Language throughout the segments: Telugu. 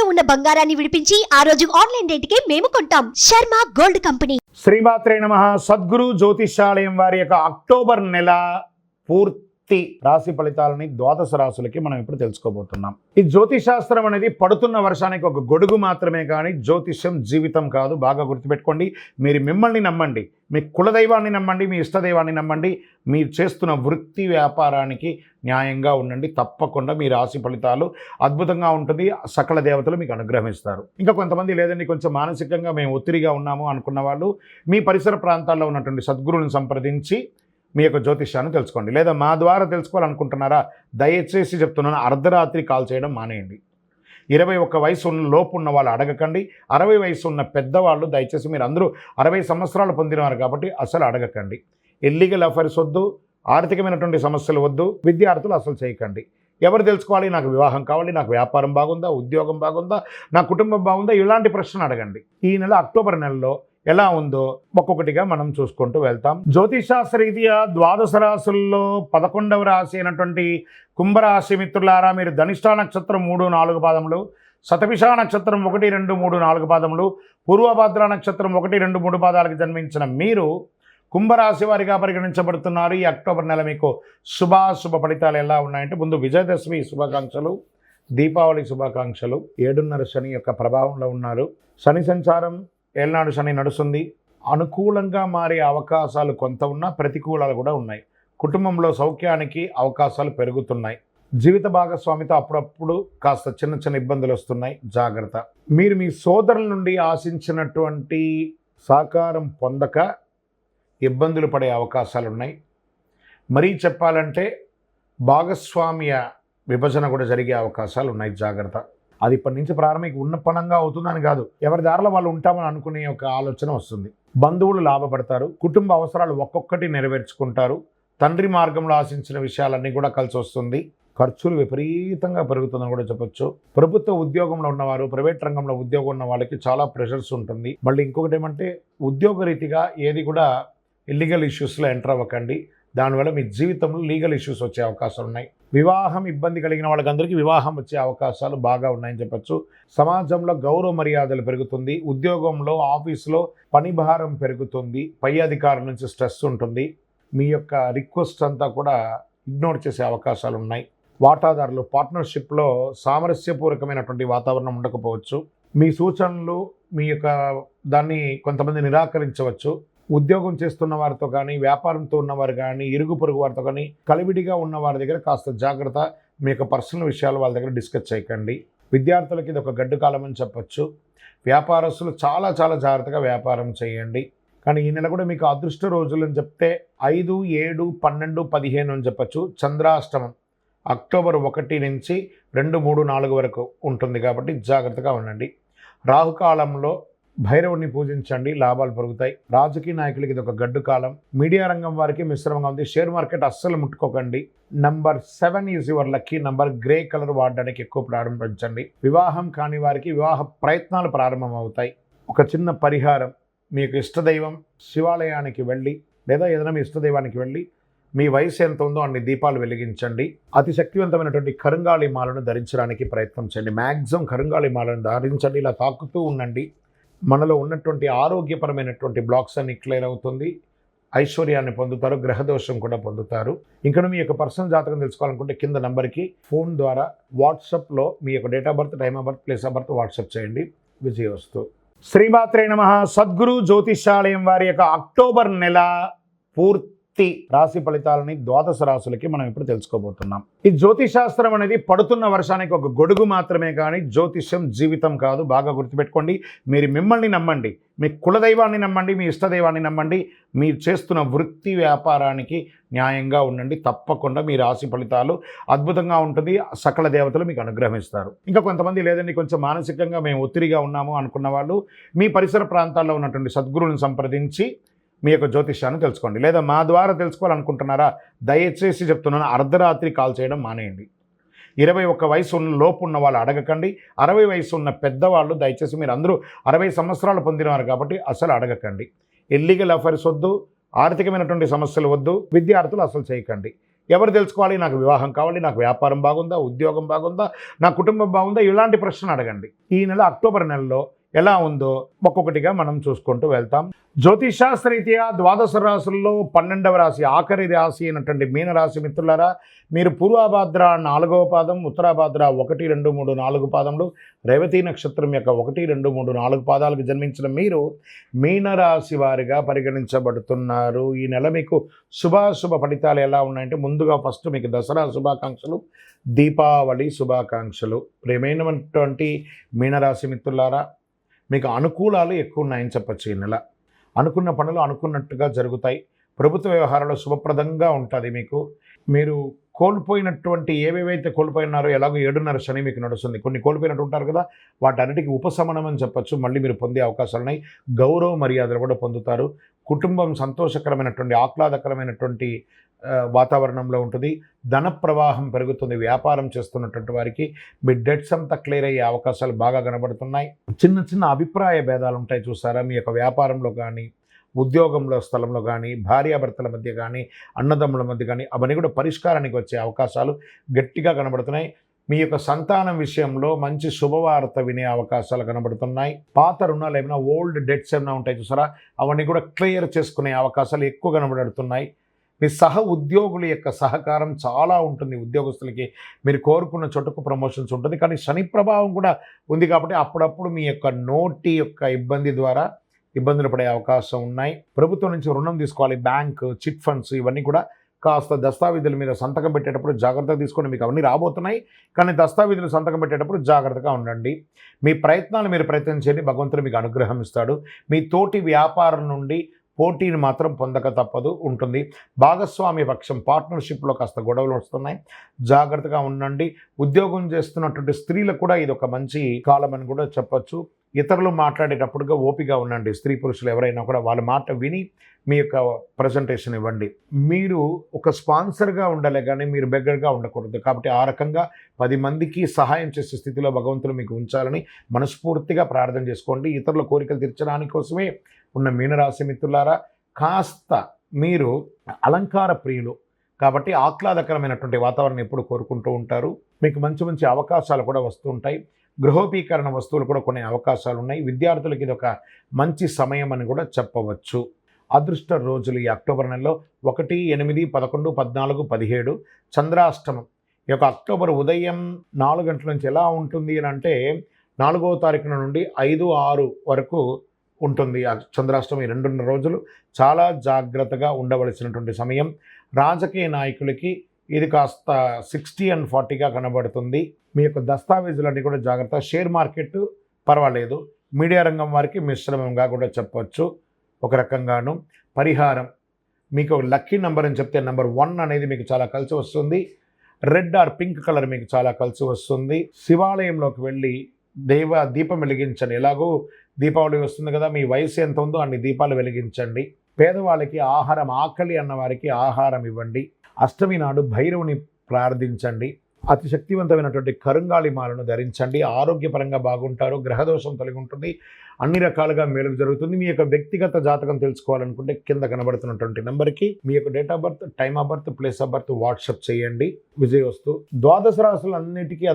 తాకట్టులో ఉన్న బంగారాన్ని విడిపించి ఆ రోజు ఆన్లైన్ రేటుకే మేము కొంటాం. Sharma gold company. శ్రీమాత్రే నమః. సద్గురు జ్యోతిష్యాలయం వారి యొక్క అక్టోబర్ నెల పూర్తి రాశి ఫలితాలని ద్వాదశ రాశులకి మనం ఇప్పుడు తెలుసుకోబోతున్నాం. ఈ జ్యోతిషాస్త్రం అనేది పడుతున్న వర్షానికి ఒక గొడుగు మాత్రమే కానీ జ్యోతిష్యం జీవితం కాదు. బాగా గుర్తుపెట్టుకోండి. మీరు మిమ్మల్ని నమ్మండి, మీ కులదైవాన్ని నమ్మండి, మీ ఇష్టదైవాన్ని నమ్మండి. మీరు చేస్తున్న వృత్తి వ్యాపారానికి న్యాయంగా ఉండండి. తప్పకుండా మీ రాశి ఫలితాలు అద్భుతంగా ఉంటుంది. సకల దేవతలు మీకు అనుగ్రహిస్తారు. ఇంకా కొంతమంది లేదండి, కొంచెం మానసికంగా మేము ఒత్తిడిగా ఉన్నాము అనుకున్న వాళ్ళు మీ పరిసర ప్రాంతాల్లో ఉన్నటువంటి సద్గురువుని సంప్రదించి మీ యొక్క జ్యోతిష్యాన్ని తెలుసుకోండి. లేదా మా ద్వారా తెలుసుకోవాలనుకుంటున్నారా? దయచేసి చెప్తున్నాను, అర్ధరాత్రి కాల్ చేయడం మానేయండి. 21 వయసు లోపు ఉన్న వాళ్ళు అడగకండి. 60 వయసు ఉన్న పెద్దవాళ్ళు దయచేసి, మీరు అందరూ 60 సంవత్సరాలు పొందినవారు కాబట్టి అసలు అడగకండి. ఇల్లీగల్ అఫైర్స్ వద్దు, ఆర్థికమైనటువంటి సమస్యలు వద్దు, విద్యార్థులు అసలు చేయకండి. ఎవరు తెలుసుకోవాలి? నాకు వివాహం కావాలి, నాకు వ్యాపారం బాగుందా, ఉద్యోగం బాగుందా, నా కుటుంబం బాగుందా, ఇలాంటి ప్రశ్నలు అడగండి. ఈ నెల అక్టోబర్ నెలలో ఎలా ఉందో ఒక్కొక్కటిగా మనం చూసుకుంటూ వెళ్తాం. జ్యోతిషాస్త్ర రీత్యా ద్వాదశ రాశుల్లో 11వ రాశి అయినటువంటి కుంభరాశి మిత్రులారా, మీరు ధనిష్ఠా నక్షత్రం 3, 4 పాదములు, శతభిష నక్షత్రం 1, 2, 3, 4 పాదములు, పూర్వభద్ర నక్షత్రం 1, 2, 3 పాదాలకు జన్మించిన మీరు కుంభరాశి వారిగా పరిగణించబడుతున్నారు. ఈ అక్టోబర్ నెల మీకు శుభాశుభ ఫలితాలు ఎలా ఉన్నాయంటే, ముందు విజయదశమి శుభాకాంక్షలు, దీపావళి శుభాకాంక్షలు. 7.5 శని యొక్క ప్రభావంలో ఉన్నారు. శని సంచారం ఏళ్ళనాడు శని నడుస్తుంది. అనుకూలంగా మారే అవకాశాలు కొంత ఉన్నా ప్రతికూలాలు కూడా ఉన్నాయి. కుటుంబంలో సౌఖ్యానికి అవకాశాలు పెరుగుతున్నాయి. జీవిత భాగస్వామితో అప్పుడప్పుడు కాస్త చిన్న చిన్న ఇబ్బందులు వస్తున్నాయి, జాగ్రత్త. మీరు మీ సోదరుల నుండి ఆశించినటువంటి సహకారం పొందక ఇబ్బందులు పడే అవకాశాలు ఉన్నాయి. మరీ చెప్పాలంటే భాగస్వామ్య విభజన కూడా జరిగే అవకాశాలు ఉన్నాయి, జాగ్రత్త. అది ఇప్పటి నుంచి ప్రారంభిక ఉన్నపనంగా అవుతుందని కాదు, ఎవరి దారిలో వాళ్ళు ఉంటామని అనుకునే ఒక ఆలోచన వస్తుంది. బంధువులు లాభపడతారు. కుటుంబ అవసరాలు ఒక్కొక్కటి నెరవేర్చుకుంటారు. తండ్రి మార్గంలో ఆశించిన విషయాలన్నీ కూడా కలిసి వస్తుంది. ఖర్చులు విపరీతంగా పెరుగుతుందని కూడా చెప్పొచ్చు. ప్రభుత్వ ఉద్యోగంలో ఉన్నవారు, ప్రైవేట్ రంగంలో ఉద్యోగం ఉన్న వాళ్ళకి చాలా ప్రెషర్స్ ఉంటుంది. మళ్ళీ ఇంకొకటి ఏమంటే, ఉద్యోగ రీతిగా ఏది కూడా ఇల్లీగల్ ఇష్యూస్లో ఎంటర్ అవ్వకండి. దానివల్ల మీ జీవితంలో లీగల్ ఇష్యూస్ వచ్చే అవకాశాలు ఉన్నాయి. వివాహం ఇబ్బంది కలిగిన వాళ్ళకందరికీ వివాహం వచ్చే అవకాశాలు బాగా ఉన్నాయని చెప్పచ్చు. సమాజంలో గౌరవ మర్యాదలు పెరుగుతుంది. ఉద్యోగంలో, ఆఫీసులో పని భారం పెరుగుతుంది. పై అధికారుల నుంచి స్ట్రెస్ ఉంటుంది. మీ యొక్క రిక్వెస్ట్ అంతా కూడా ఇగ్నోర్ చేసే అవకాశాలు ఉన్నాయి. వాటాదారులు పార్ట్నర్షిప్లో సామరస్యపూర్వకమైనటువంటి వాతావరణం ఉండకపోవచ్చు. మీ సూచనలు, మీ యొక్క దాన్ని కొంతమంది నిరాకరించవచ్చు. ఉద్యోగం చేస్తున్న వారితో కానీ, వ్యాపారంతో ఉన్నవారు కానీ, ఇరుగు పొరుగు వారితో కానీ కలివిడిగా ఉన్న వారి దగ్గర కాస్త జాగ్రత్త. మీ యొక్క పర్సనల్ విషయాలు వాళ్ళ దగ్గర డిస్కస్ చేయకండి. విద్యార్థులకి ఇది ఒక గడ్డు కాలం అని చెప్పచ్చు. వ్యాపారస్తులు చాలా చాలా జాగ్రత్తగా వ్యాపారం చేయండి. కానీ ఈ నెల కూడా మీకు అదృష్ట రోజులు అని చెప్తే 5, 7, 12, 15 అని చెప్పచ్చు. చంద్రాష్టమం అక్టోబర్ 1 నుంచి 2, 3, 4 వరకు ఉంటుంది కాబట్టి జాగ్రత్తగా ఉండండి. రాహుకాలంలో భైరవుడిని పూజించండి, లాభాలు పెరుగుతాయి. రాజకీయ నాయకులకి ఇది ఒక గడ్డు కాలం. మీడియా రంగం వారికి మిశ్రమంగా ఉంది. షేర్ మార్కెట్ అస్సలు ముట్టుకోకండి. Number 7 is your lucky number. Grey colour వాడడానికి ఎక్కువ ప్రారంభించండి. వివాహం కాని వారికి వివాహ ప్రయత్నాలు ప్రారంభం అవుతాయి. ఒక చిన్న పరిహారం, మీకు ఇష్టదైవం శివాలయానికి వెళ్ళి, లేదా ఏదైనా మీ ఇష్టదైవానికి వెళ్ళి మీ వయసు ఎంత ఉందో అన్ని దీపాలు వెలిగించండి. అతి శక్తివంతమైనటువంటి కరుంగాళి మాలను ధరించడానికి ప్రయత్నం చేయండి. మ్యాక్సిమం కరుంగాళి మాలను ధరించండి. ఇలా తాకుతూ ఉండండి. మనలో ఉన్నటువంటి ఆరోగ్యపరమైనటువంటి బ్లాక్స్ అన్ని క్లియర్ అవుతుంది. ఐశ్వర్యాన్ని పొందుతారు. గ్రహదోషం కూడా పొందుతారు. ఇంకా మీ యొక్క పర్సనల్ జాతకం తెలుసుకోవాలనుకుంటే కింద నంబర్కి ఫోన్ ద్వారా వాట్సాప్లో మీ యొక్క date of birth, time of birth, place of birth WhatsApp చేయండి. విజయవస్తు. శ్రీమాత్రే నమః. సద్గురు జ్యోతిష్యాలయం వారి యొక్క అక్టోబర్ నెల పూర్తి రాశి ఫలితాలని ద్వాదశ రాశులకి మనం ఇప్పుడు తెలుసుకోబోతున్నాం. ఈ జ్యోతిషాస్త్రం అనేది పడుతున్న వర్షానికి ఒక గొడుగు మాత్రమే కానీ జ్యోతిష్యం జీవితం కాదు. బాగా గుర్తుపెట్టుకోండి. మీరు మిమ్మల్ని నమ్మండి, మీ కులదైవాన్ని నమ్మండి, మీ ఇష్టదైవాన్ని నమ్మండి. మీరు చేస్తున్న వృత్తి వ్యాపారానికి న్యాయంగా ఉండండి. తప్పకుండా మీ రాశి ఫలితాలు అద్భుతంగా ఉంటుంది. సకల దేవతలు మీకు అనుగ్రహిస్తారు. ఇంకా కొంతమంది లేదండి, కొంచెం మానసికంగా మేము ఒత్తిడిగా ఉన్నాము అనుకున్న వాళ్ళు మీ పరిసర ప్రాంతాల్లో ఉన్నటువంటి సద్గురువుని సంప్రదించి మీ యొక్క జ్యోతిష్యాన్ని తెలుసుకోండి. లేదా మా ద్వారా తెలుసుకోవాలనుకుంటున్నారా? దయచేసి చెప్తున్నాను, అర్ధరాత్రి కాల్ చేయడం మానేయండి. 21 వయసు లోపు ఉన్న వాళ్ళు అడగకండి. 60 వయసు ఉన్న పెద్దవాళ్ళు దయచేసి, మీరు అందరూ 60 సంవత్సరాలు పొందినవారు కాబట్టి అసలు అడగకండి. ఇల్లీగల్ అఫైర్స్ వద్దు, ఆర్థికమైనటువంటి సమస్యలు వద్దు, విద్యార్థులు అసలు చేయకండి. ఎవరు తెలుసుకోవాలి? నాకు వివాహం కావాలి, నాకు వ్యాపారం బాగుందా, ఉద్యోగం బాగుందా, నా కుటుంబం బాగుందా, ఇలాంటి ప్రశ్నలు అడగండి. ఈ నెల అక్టోబర్ నెలలో ఎలా ఉందో ఒక్కొక్కటిగా మనం చూసుకుంటూ వెళ్తాం. జ్యోతిషాస్త్రరీత్యా ద్వాదశ రాశుల్లో 12వ రాశి, ఆఖరి రాశి అయినటువంటి మీనరాశి మిత్రులారా, మీరు పూర్వాభాద్ర 4వ పాదం, ఉత్తరాభాద్ర 1, 2, 3, 4 పాదములు, రేవతి నక్షత్రం యొక్క 1, 2, 3, 4 పాదాలకు జన్మించిన మీరు మీనరాశి వారిగా పరిగణించబడుతున్నారు. ఈ నెల మీకు శుభాశుభ ఫలితాలు ఎలా ఉన్నాయంటే, ముందుగా ఫస్ట్ మీకు దసరా శుభాకాంక్షలు, దీపావళి శుభాకాంక్షలు. ప్రేమైనటువంటి మీనరాశి మిత్రులారా, మీకు అనుకూలాలు ఎక్కువ ఉన్నాయని చెప్పచ్చు. ఈ నెల అనుకున్న పనులు అనుకున్నట్టుగా జరుగుతాయి. ప్రభుత్వ వ్యవహారాలు శుభప్రదంగా ఉంటుంది. మీరు కోల్పోయినటువంటి ఏవేవైతే కోల్పోయినారో, ఎలాగో 7.5 శని మీకు నడుస్తుంది. కొన్ని కోల్పోయినట్టు ఉంటారు కదా, వాటన్నిటికీ ఉపశమనం అని చెప్పచ్చు. మళ్ళీ మీరు పొందే అవకాశాలు ఉన్నాయి. గౌరవ మర్యాదలు కూడా పొందుతారు. కుటుంబం సంతోషకరమైనటువంటి ఆహ్లాదకరమైనటువంటి వాతావరణంలో ఉంటుంది. ధన ప్రవాహం పెరుగుతుంది. వ్యాపారం చేస్తున్నటువంటి వారికి మీ డెట్స్ అంతా క్లియర్ అయ్యే అవకాశాలు బాగా కనబడుతున్నాయి. చిన్న చిన్న అభిప్రాయ భేదాలు ఉంటాయి చూసారా, మీ యొక్క వ్యాపారంలో కానీ, ఉద్యోగంలో స్థలంలో కానీ, భార్యాభర్తల మధ్య కానీ, అన్నదమ్ముల మధ్య కానీ, అవన్నీ కూడా పరిష్కారానికి వచ్చే అవకాశాలు గట్టిగా కనబడుతున్నాయి. మీ యొక్క సంతానం విషయంలో మంచి శుభవార్త వినే అవకాశాలు కనబడుతున్నాయి. పాత రుణాలు ఏమైనా, ఓల్డ్ డెట్స్ ఏమైనా ఉంటాయి చూసారా, అవన్నీ కూడా క్లియర్ చేసుకునే అవకాశాలు ఎక్కువ కనబడుతున్నాయి. మీ సహ ఉద్యోగుల యొక్క సహకారం చాలా ఉంటుంది. ఉద్యోగస్తులకి మీరు కోరుకున్న చోటుకు ప్రమోషన్స్ ఉంటుంది. కానీ శని ప్రభావం కూడా ఉంది కాబట్టి అప్పుడప్పుడు మీ యొక్క నోటి యొక్క ఇబ్బంది ద్వారా ఇబ్బందులు పడే అవకాశం ఉన్నాయి. ప్రభుత్వం నుంచి రుణం తీసుకోవాలి, బ్యాంక్, చిట్ ఫండ్స్, ఇవన్నీ కూడా కాస్త దస్తావేజుల మీద సంతకం పెట్టేటప్పుడు జాగ్రత్తగా తీసుకోండి. మీకు అవన్నీ రాబోతున్నాయి, కానీ దస్తావేజులు సంతకం పెట్టేటప్పుడు జాగ్రత్తగా ఉండండి. మీ ప్రయత్నాలు మీరు ప్రయత్నం చేయండి, భగవంతుడు మీకు అనుగ్రహం ఇస్తాడు. మీ తోటి వ్యాపారం నుండి పోటీని మాత్రం పొందక తప్పదు ఉంటుంది. భాగస్వామి పక్షం, పార్ట్నర్షిప్లో కాస్త గొడవలు వస్తున్నాయి, జాగ్రత్తగా ఉండండి. ఉద్యోగం చేస్తున్నటువంటి స్త్రీలకు కూడా ఇది ఒక మంచి కాలం అని కూడా చెప్పచ్చు. ఇతరులు మాట్లాడేటప్పుడుగా ఓపిగా ఉండండి. స్త్రీ పురుషులు ఎవరైనా కూడా వాళ్ళ మాట విని మీ యొక్క ప్రజెంటేషన్ ఇవ్వండి. మీరు ఒక స్పాన్సర్గా ఉండాలి కానీ మీరు బెగ్గర్గా ఉండకూడదు. కాబట్టి ఆ రకంగా 10 మందికి సహాయం చేసే స్థితిలో భగవంతుడు మీకు ఉంచాలని మనస్ఫూర్తిగా ప్రార్థన చేసుకోండి. ఇతరుల కోరికలు తీర్చడానికి కోసమే ఉన్న మీనరాశి మిత్రులారా, కాస్త మీరు అలంకార ప్రియులు కాబట్టి ఆహ్లాదకరమైనటువంటి వాతావరణం ఎప్పుడు కోరుకుంటూ ఉంటారు. మీకు మంచి మంచి అవకాశాలు కూడా వస్తూ ఉంటాయి. గృహోపీకరణ వస్తువులు కూడా కొనే అవకాశాలు ఉన్నాయి. విద్యార్థులకి ఇది ఒక మంచి సమయం అని కూడా చెప్పవచ్చు. అదృష్ట రోజులు ఈ అక్టోబర్ నెలలో 1, 8, 11, 14, 17 చంద్రాష్టమం. ఈ యొక్క అక్టోబర్ ఉదయం 4 గంటల నుంచి ఎలా ఉంటుంది అని అంటే 4వ తారీఖున నుండి 5, 6 వరకు ఉంటుంది. ఆ చంద్రాష్టమి 2.5 రోజులు చాలా జాగ్రత్తగా ఉండవలసినటువంటి సమయం. రాజకీయ నాయకులకి ఇది కాస్త 60 and 40గా కనబడుతుంది. మీ యొక్క దస్తావేజులన్నీ కూడా జాగ్రత్త. షేర్ మార్కెట్ పర్వాలేదు. మీడియా రంగం వారికి మిశ్రమంగా కూడా చెప్పవచ్చు. ఒక రకంగాను పరిహారం, మీకు లక్కీ నెంబర్ అని చెప్తే నెంబర్ 1 అనేది మీకు చాలా కలిసి వస్తుంది. రెడ్ ఆర్ పింక్ కలర్ మీకు చాలా కలిసి వస్తుంది. శివాలయంలోకి వెళ్ళి దీపం వెలిగించండి. ఎలాగో దీపావళి వస్తుంది కదా, మీ వయసు ఎంత ఉందో అన్ని దీపాలు వెలిగించండి. పేదవాళ్ళకి ఆహారం, ఆకలి అన్న వారికి ఆహారం ఇవ్వండి. అష్టమి నాడు భైరవుని ప్రార్థించండి. అతి శక్తివంతమైనటువంటి కరుంగాళి మాలను ధరించండి. ఆరోగ్యపరంగా బాగుంటారు. గ్రహదోషం తొలగి ఉంటుంది. అన్ని రకాలుగా మేలు జరుగుతుంది. మీ యొక్క వ్యక్తిగత జాతకం తెలుసుకోవాలనుకుంటే కింద కనబడుతున్నటువంటి నెంబర్కి మీ యొక్క date of birth, time of birth, place of birth WhatsApp చేయండి. విజయవస్తు. ద్వాదశ రాశులు అన్నిటికీ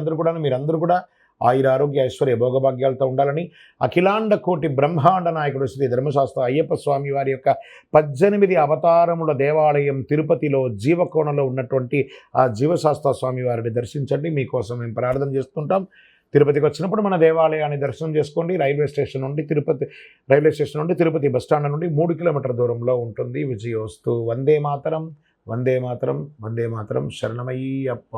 మీరందరూ కూడా ఆయురారోగ్య ఐశ్వర్య భోగభాగ్యాలతో ఉండాలని అఖిలాండ కోటి బ్రహ్మాండ నాయకుడు శ్రీ ధర్మశాస్త్ర అయ్యప్ప స్వామి వారి యొక్క 18 అవతారముల దేవాలయం తిరుపతిలో జీవకోణలో ఉన్నటువంటి ఆ జీవశాస్త్ర స్వామి వారిని దర్శించండి. మీకోసం మేము ప్రార్థన చేస్తుంటాం. తిరుపతికి వచ్చినప్పుడు మన దేవాలయాన్ని దర్శనం చేసుకోండి. రైల్వే స్టేషన్ నుండి తిరుపతి బస్టాండ్ నుండి 3 కిలోమీటర్ల దూరంలో ఉంటుంది. విజయోస్తు. వందే మాతరం, వందే మాతరం, వందే మాతరం. శరణమయ్యప్ప.